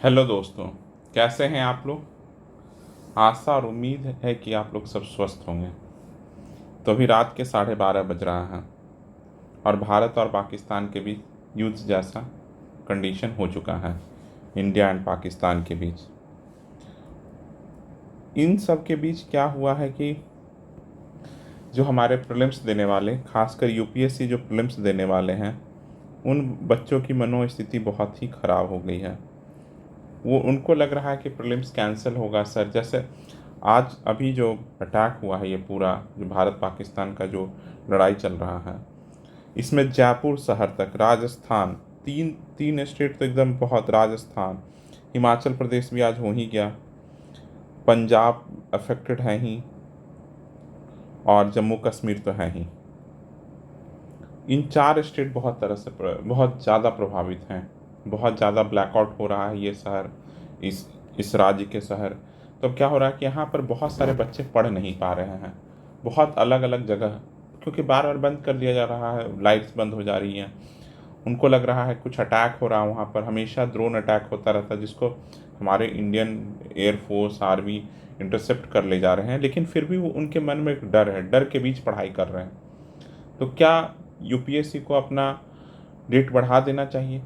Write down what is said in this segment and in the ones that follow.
Hello दोस्तों, कैसे हैं आप लोग। आशा और उम्मीद है कि आप लोग सब स्वस्थ होंगे। तो अभी रात के 12:30 बज रहा है और भारत और पाकिस्तान के बीच युद्ध जैसा कंडीशन हो चुका है। इंडिया एंड पाकिस्तान के बीच, इन सब के बीच क्या हुआ है कि जो हमारे प्रीलिम्स देने वाले, खासकर यूपीएससी जो प्रीलिम्स देने वाले हैं, उन बच्चों की मनोस्थिति बहुत ही ख़राब हो गई है। वो उनको लग रहा है कि प्रीलिम्स कैंसिल होगा सर। जैसे आज अभी जो अटैक हुआ है, ये पूरा जो भारत पाकिस्तान का जो लड़ाई चल रहा है, इसमें जयपुर शहर तक, राजस्थान, तीन तीन स्टेट तो एकदम बहुत, राजस्थान, हिमाचल प्रदेश भी आज हो ही गया, पंजाब अफेक्टेड है ही, और जम्मू कश्मीर तो है ही। इन चार स्टेट बहुत तरह से बहुत ज़्यादा प्रभावित हैं। बहुत ज़्यादा ब्लैकआउट हो रहा है ये शहर, इस राज्य के शहर। तो अब क्या हो रहा है कि यहाँ पर बहुत सारे बच्चे पढ़ नहीं पा रहे हैं, बहुत अलग अलग जगह, क्योंकि बार बार बंद कर दिया जा रहा है, लाइट्स बंद हो जा रही हैं। उनको लग रहा है कुछ अटैक हो रहा है वहाँ पर, हमेशा ड्रोन अटैक होता रहता है जिसको हमारे इंडियन एयरफोर्स, आर्मी इंटरसेप्ट कर ले जा रहे हैं, लेकिन फिर भी वो उनके मन में एक डर है, डर के बीच पढ़ाई कर रहे हैं। तो क्या यूपीएससी को अपना डेट बढ़ा देना चाहिए?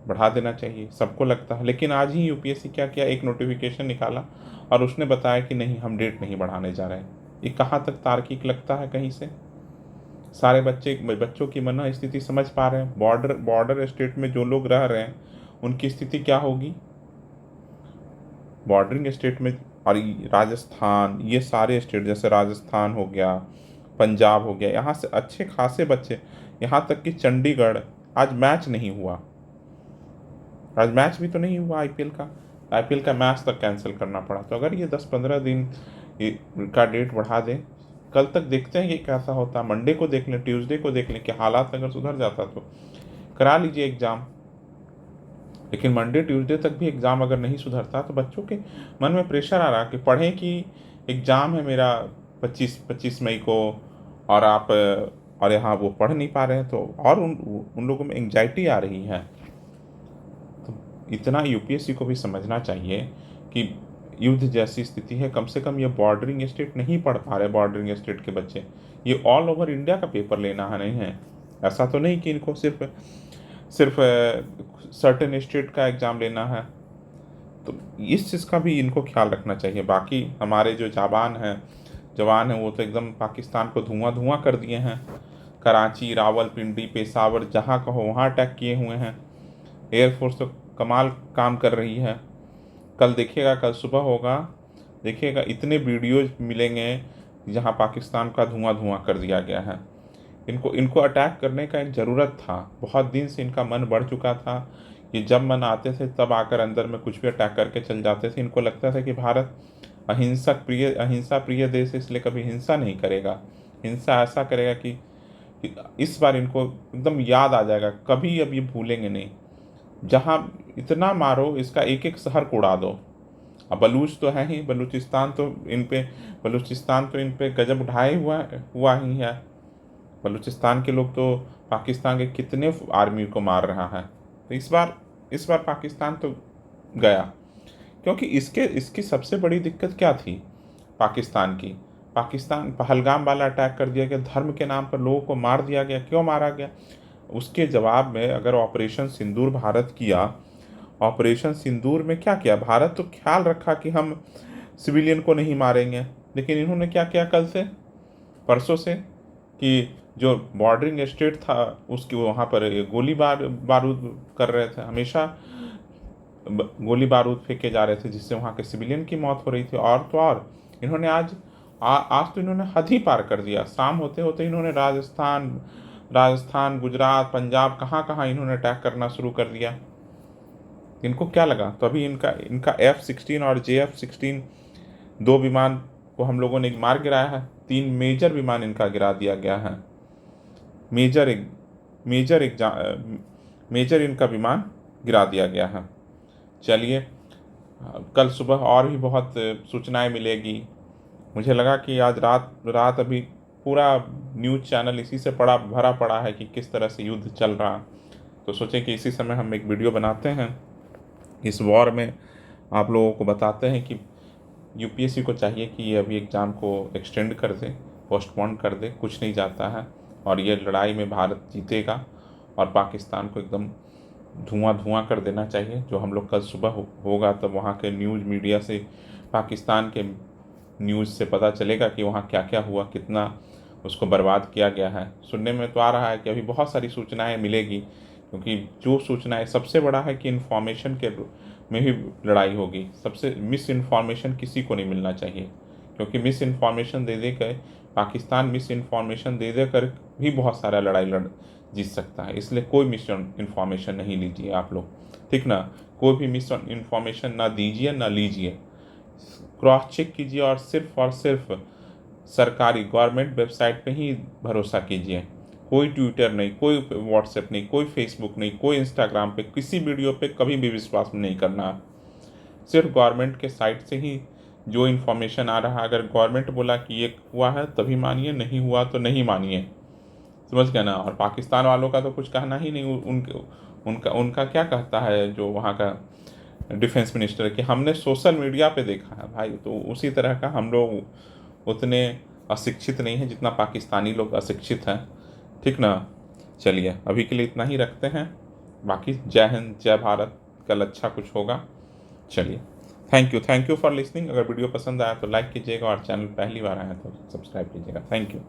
बढ़ा देना चाहिए, सबको लगता है। लेकिन आज ही यूपीएससी क्या किया, एक नोटिफिकेशन निकाला और उसने बताया कि नहीं, हम डेट नहीं बढ़ाने जा रहे हैं। ये कहाँ तक तार्किक लगता है कहीं से? सारे बच्चों की मन स्थिति समझ पा रहे हैं। बॉर्डर स्टेट में जो लोग रह रहे हैं उनकी स्थिति क्या होगी, बॉर्डरिंग स्टेट में। और राजस्थान, ये सारे स्टेट, जैसे राजस्थान हो गया, पंजाब हो गया, यहाँ से अच्छे खासे बच्चे, यहाँ तक कि चंडीगढ़, आज मैच नहीं हुआ। आज मैच भी तो नहीं हुआ आईपीएल का मैच तक कैंसिल करना पड़ा। तो अगर ये 10-15 दिन का डेट बढ़ा दें, कल तक देखते हैं कि कैसा होता है। मंडे को देख लें, ट्यूसडे को देख लें कि हालात अगर सुधर जाता तो करा लीजिए एग्ज़ाम। लेकिन मंडे ट्यूसडे तक भी एग्ज़ाम अगर नहीं सुधरता तो बच्चों के मन में प्रेशर आ रहा कि पढ़ें कि एग्ज़ाम है मेरा 25 मई को, और आप और यहाँ वो पढ़ नहीं पा रहे हैं, तो और उन लोगों में एंग्जाइटी आ रही है। तो इतना यूपीएससी को भी समझना चाहिए कि युद्ध जैसी स्थिति है, कम से कम ये बॉर्डरिंग स्टेट नहीं पढ़ पा रहे, बॉर्डरिंग स्टेट के बच्चे, ये ऑल ओवर इंडिया का पेपर लेना है, नहीं है। ऐसा तो नहीं कि इनको सिर्फ सिर्फ सर्टेन स्टेट का एग्ज़ाम लेना है। तो इस चीज़ का भी इनको ख्याल रखना चाहिए। बाकी हमारे जो जवान हैं वो तो एकदम पाकिस्तान को धुआं धुआं कर दिए हैं। कराची, रावलपिंडी, पेशावर, जहाँ कहो वहाँ अटैक किए हुए हैं। एयरफोर्स तो कमाल काम कर रही है। कल देखिएगा, कल सुबह होगा, देखिएगा इतने वीडियोज मिलेंगे जहाँ पाकिस्तान का धुआं धुआं कर दिया गया है। इनको इनको अटैक करने का एक ज़रूरत था, बहुत दिन से इनका मन बढ़ चुका था कि जब मन आते थे तब आकर अंदर में कुछ भी अटैक करके चल जाते थे। इनको लगता था कि भारत अहिंसा प्रिय देश है, इसलिए कभी हिंसा नहीं करेगा। हिंसा ऐसा करेगा कि इस बार इनको एकदम याद आ जाएगा, कभी अब ये भूलेंगे नहीं। जहाँ इतना मारो, इसका एक एक शहर को उड़ा दो। अब बलूच तो है ही, बलूचिस्तान तो इन पे गजब उठाए हुआ ही है। बलूचिस्तान के लोग तो पाकिस्तान के कितने आर्मी को मार रहा है। तो इस बार पाकिस्तान तो गया, क्योंकि इसकी सबसे बड़ी दिक्कत क्या थी पाकिस्तान की। पाकिस्तान पहलगाम वाला अटैक कर दिया गया, धर्म के नाम पर लोगों को मार दिया गया। क्यों मारा गया? उसके जवाब में अगर ऑपरेशन सिंदूर भारत किया, ऑपरेशन सिंदूर में क्या किया भारत, तो ख्याल रखा कि हम सिविलियन को नहीं मारेंगे। लेकिन इन्होंने क्या किया कल से, परसों से, कि जो बॉर्डरिंग स्टेट था उसकी वहाँ पर बारूद कर रहे थे, हमेशा गोली बारूद फेंके जा रहे थे, जिससे वहाँ के सिविलियन की मौत हो रही थी। और तो और इन्होंने आज तो इन्होंने हद ही पार कर दिया। शाम होते होते इन्होंने राजस्थान, गुजरात, पंजाब, कहाँ कहाँ इन्होंने अटैक करना शुरू कर दिया। इनको क्या लगा? तो अभी इनका F-16 और JF-16 दो विमान को हम लोगों ने मार गिराया है। 3 मेजर विमान इनका गिरा दिया गया है। मेजर इनका विमान गिरा दिया गया है। चलिए, कल सुबह और भी बहुत सूचनाएं मिलेगी। मुझे लगा कि आज रात अभी पूरा न्यूज़ चैनल इसी से भरा पड़ा है कि किस तरह से युद्ध चल रहा। तो सोचे कि इसी समय हम एक वीडियो बनाते हैं, इस वॉर में आप लोगों को बताते हैं कि यूपीएससी को चाहिए कि ये अभी एग्ज़ाम को एक्सटेंड कर दे, पोस्टपोन कर दे, कुछ नहीं जाता है और ये लड़ाई में भारत जीतेगा और पाकिस्तान को एकदम धुआं धुआं कर देना चाहिए। जो हम लोग कल सुबह होगा तब वहाँ के न्यूज़ मीडिया से, पाकिस्तान के न्यूज़ से पता चलेगा कि वहाँ क्या क्या हुआ, कितना उसको बर्बाद किया गया है। सुनने में तो आ रहा है कि अभी बहुत सारी सूचनाएं मिलेगी, क्योंकि जो सूचनाएं सबसे बड़ा है कि इन्फॉर्मेशन के में ही लड़ाई होगी। सबसे मिस इन्फॉर्मेशन किसी को नहीं मिलना चाहिए, क्योंकि मिस इन्फॉर्मेशन दे दे कर पाकिस्तान मिस इन्फॉर्मेशन दे दे कर भी बहुत सारा लड़ाई लड़ जीत सकता है। इसलिए कोई मिस इन्फॉर्मेशन नहीं लीजिए आप लोग, ठीक ना। कोई भी मिस इन्फॉर्मेशन ना दीजिए ना लीजिए, क्रॉस चेक कीजिए और सिर्फ सरकारी गवर्नमेंट वेबसाइट पे ही भरोसा कीजिए। कोई ट्विटर नहीं, कोई व्हाट्सएप नहीं, कोई फेसबुक नहीं, कोई इंस्टाग्राम पे किसी वीडियो पे कभी भी विश्वास नहीं करना। सिर्फ गवर्नमेंट के साइट से ही जो इन्फॉर्मेशन आ रहा है, अगर गवर्नमेंट बोला कि ये हुआ है तभी मानिए, नहीं हुआ तो नहीं मानिए, समझ गए ना। और पाकिस्तान वालों का तो कुछ कहना ही नहीं। उनके उनका उनका क्या कहता है जो वहाँ का डिफेंस मिनिस्टर, कि हमने सोशल मीडिया पे देखा है। भाई तो उसी तरह का हम लोग उतने अशिक्षित नहीं हैं जितना पाकिस्तानी लोग अशिक्षित हैं, ठीक ना। चलिए अभी के लिए इतना ही रखते हैं, बाकी जय हिंद जय भारत, कल अच्छा कुछ होगा। चलिए, थैंक यू फॉर लिसनिंग। अगर वीडियो पसंद आया तो लाइक कीजिएगा और चैनल पहली बार आया तो सब्सक्राइब कीजिएगा। Thank you.